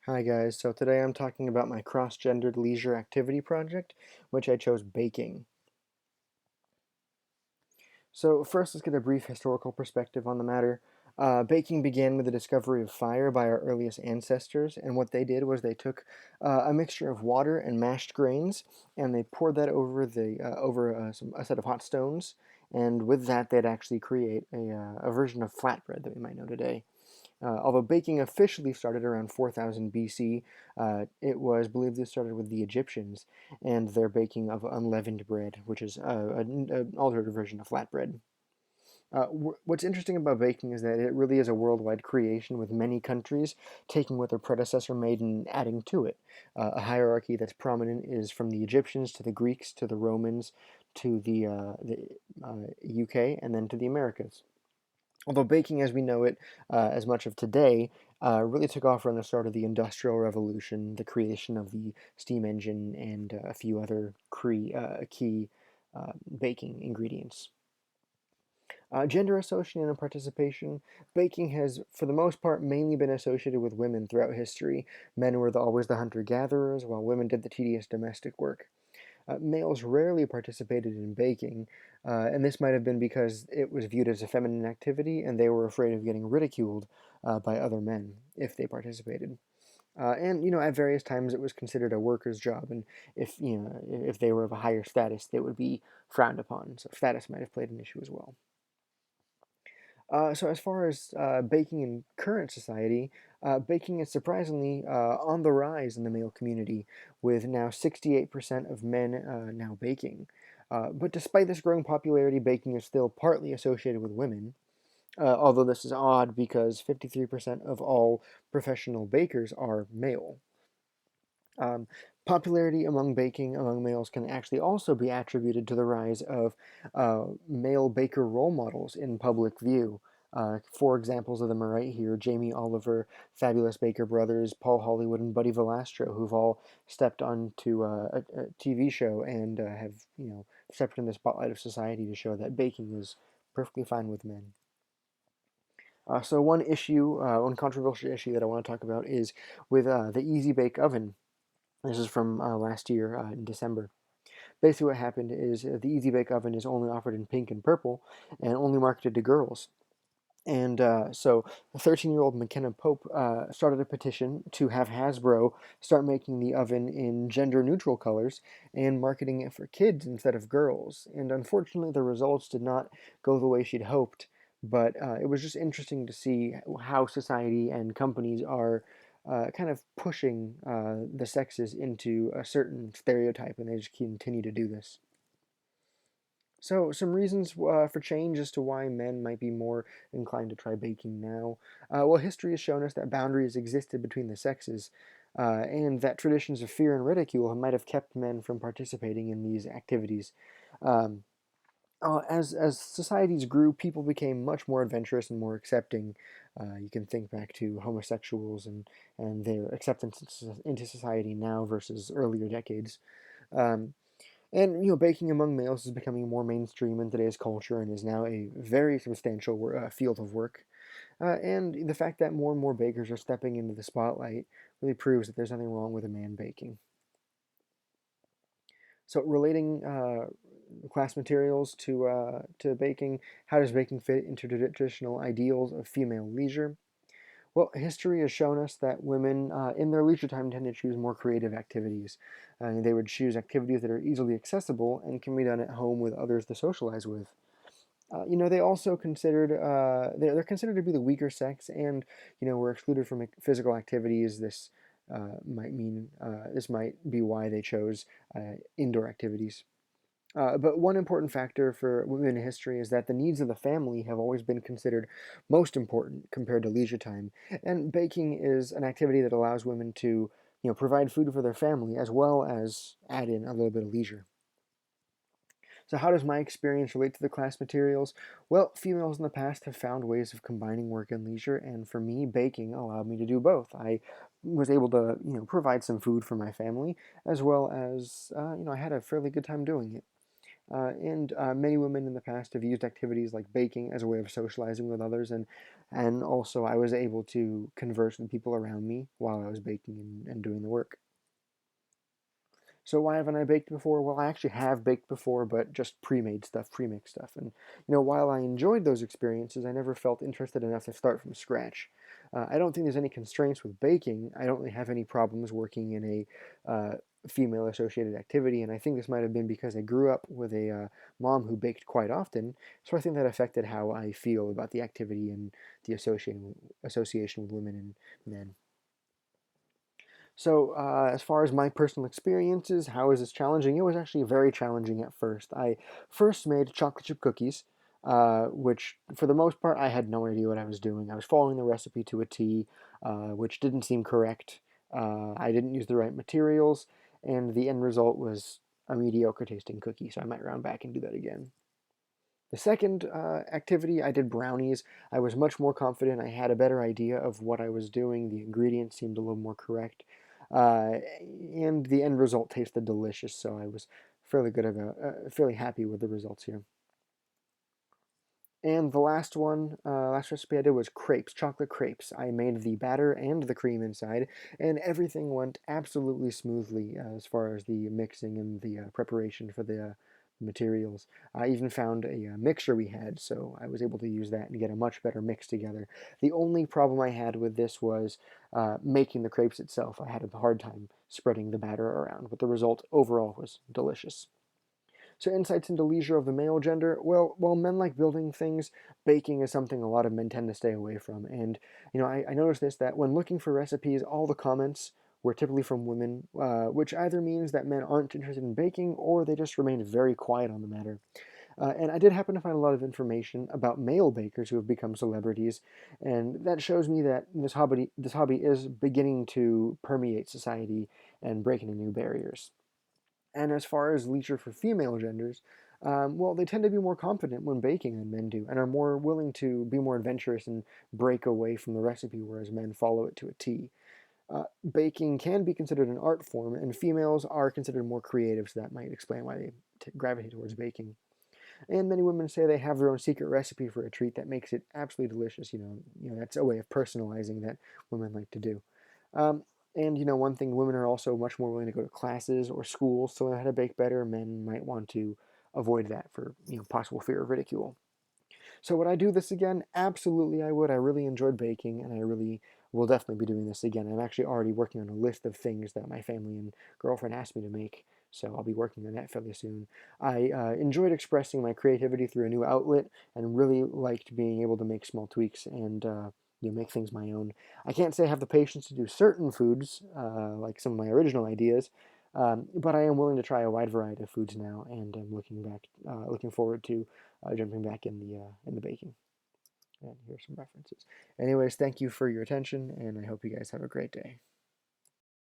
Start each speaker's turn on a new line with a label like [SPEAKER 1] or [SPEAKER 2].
[SPEAKER 1] Hi guys, so today I'm talking about my cross-gendered leisure activity project, which I chose baking. So first, let's get a brief historical perspective on the matter. Baking began with the discovery of fire by our earliest ancestors, and what they did was they took a mixture of water and mashed grains, and they poured that over a set of hot stones, and with that they'd actually create a version of flatbread that we might know today. Although baking officially started around 4000 BC, it was believed this started with the Egyptians and their baking of unleavened bread, which is an altered version of flatbread. What's interesting about baking is that it really is a worldwide creation, with many countries taking what their predecessor made and adding to it. A hierarchy that's prominent is from the Egyptians to the Greeks to the Romans to the UK and then to the Americas. Although baking as we know it, as much of today, really took off around the start of the Industrial Revolution, the creation of the steam engine, and a few other key baking ingredients. Gender association and participation. Baking has, for the most part, mainly been associated with women throughout history. Men were always the hunter-gatherers, while women did the tedious domestic work. Males rarely participated in baking, and this might have been because it was viewed as a feminine activity and they were afraid of getting ridiculed by other men if they participated. And at various times it was considered a worker's job, and if they were of a higher status, they would be frowned upon. So status might have played an issue as well. So as far as baking in current society, baking is surprisingly on the rise in the male community, with now 68% of men now baking. But despite this growing popularity, baking is still partly associated with women. Although this is odd because 53% of all professional bakers are male. Um, Popularity among baking among males can actually also be attributed to the rise of male baker role models in public view. Four examples of them are right here: Jamie Oliver, Fabulous Baker Brothers, Paul Hollywood, and Buddy Valastro, who've all stepped onto a TV show and have, stepped in the spotlight of society to show that baking is perfectly fine with men. So one controversial issue that I want to talk about is with the Easy Bake Oven. This is from last year in December. Basically, what happened is the Easy Bake Oven is only offered in pink and purple and only marketed to girls. And so, 13-year-old McKenna Pope started a petition to have Hasbro start making the oven in gender neutral colors and marketing it for kids instead of girls. And unfortunately, the results did not go the way she'd hoped. But it was just interesting to see how society and companies are kind of pushing the sexes into a certain stereotype, and they just continue to do this. So, some reasons for change as to why men might be more inclined to try baking now. Well, history has shown us that boundaries existed between the sexes, and that traditions of fear and ridicule might have kept men from participating in these activities. Um, as societies grew, people became much more adventurous and more accepting. You can think back to homosexuals and their acceptance into society now versus earlier decades. Um, and baking among males is becoming more mainstream in today's culture and is now a very substantial field of work. And the fact that more and more bakers are stepping into the spotlight really proves that there's nothing wrong with a man baking. So relating class materials to baking, how does baking fit into traditional ideals of female leisure? Well, history has shown us that women, in their leisure time, tend to choose more creative activities. They would choose activities that are easily accessible and can be done at home with others to socialize with. They also they're considered to be the weaker sex, and were excluded from physical activities. This might be why they chose indoor activities. But one important factor for women in history is that the needs of the family have always been considered most important compared to leisure time. And baking is an activity that allows women to, provide food for their family as well as add in a little bit of leisure. So how does my experience relate to the class materials? Well, females in the past have found ways of combining work and leisure, and for me, baking allowed me to do both. I was able to, provide some food for my family, as well as, I had a fairly good time doing it. And many women in the past have used activities like baking as a way of socializing with others, and also I was able to converse with people around me while I was baking and doing the work. So why haven't I baked before? Well, I actually have baked before, but just pre-made stuff, pre-mixed stuff. And while I enjoyed those experiences, I never felt interested enough to start from scratch. I don't think there's any constraints with baking. I don't really have any problems working in a female-associated activity, and I think this might have been because I grew up with a mom who baked quite often. So I think that affected how I feel about the activity and the association with women and men. So, as far as my personal experiences, how is this challenging? It was actually very challenging at first. I first made chocolate chip cookies, which, for the most part, I had no idea what I was doing. I was following the recipe to a T, which didn't seem correct. I didn't use the right materials, and the end result was a mediocre tasting cookie, so I might round back and do that again. The second activity, I did brownies. I was much more confident. I had a better idea of what I was doing. The ingredients seemed a little more correct. And the end result tasted delicious, so I was fairly happy with the results here. And the last recipe I did was crepes, chocolate crepes. I made the batter and the cream inside, and everything went absolutely smoothly as far as the mixing and the preparation for the materials. I even found a mixture we had, so I was able to use that and get a much better mix together. The only problem I had with this was making the crepes itself. I had a hard time spreading the batter around, but the result overall was delicious. So, insights into leisure of the male gender. Well, while men like building things, baking is something a lot of men tend to stay away from. And, I noticed this that when looking for recipes, all the comments were typically from women, which either means that men aren't interested in baking or they just remained very quiet on the matter. And I did happen to find a lot of information about male bakers who have become celebrities, and that shows me that this hobby is beginning to permeate society and break into new barriers. And as far as leisure for female genders, well, they tend to be more confident when baking than men do, and are more willing to be more adventurous and break away from the recipe, whereas men follow it to a T. Baking can be considered an art form, and females are considered more creative, so that might explain why they gravitate towards baking. And many women say they have their own secret recipe for a treat that makes it absolutely delicious. That's a way of personalizing that women like to do. Um, and one thing, women are also much more willing to go to classes or schools to learn how to bake better. Men might want to avoid that for possible fear of ridicule. So would I do this again? Absolutely, I would. I really enjoyed baking, and I really will definitely be doing this again. I'm actually already working on a list of things that my family and girlfriend asked me to make, so I'll be working on that fairly soon. I enjoyed expressing my creativity through a new outlet, and really liked being able to make small tweaks and make things my own. I can't say I have the patience to do certain foods, like some of my original ideas, but I am willing to try a wide variety of foods now, and I'm looking forward to jumping back in the baking. And here's some references. Anyways, thank you for your attention, and I hope you guys have a great day.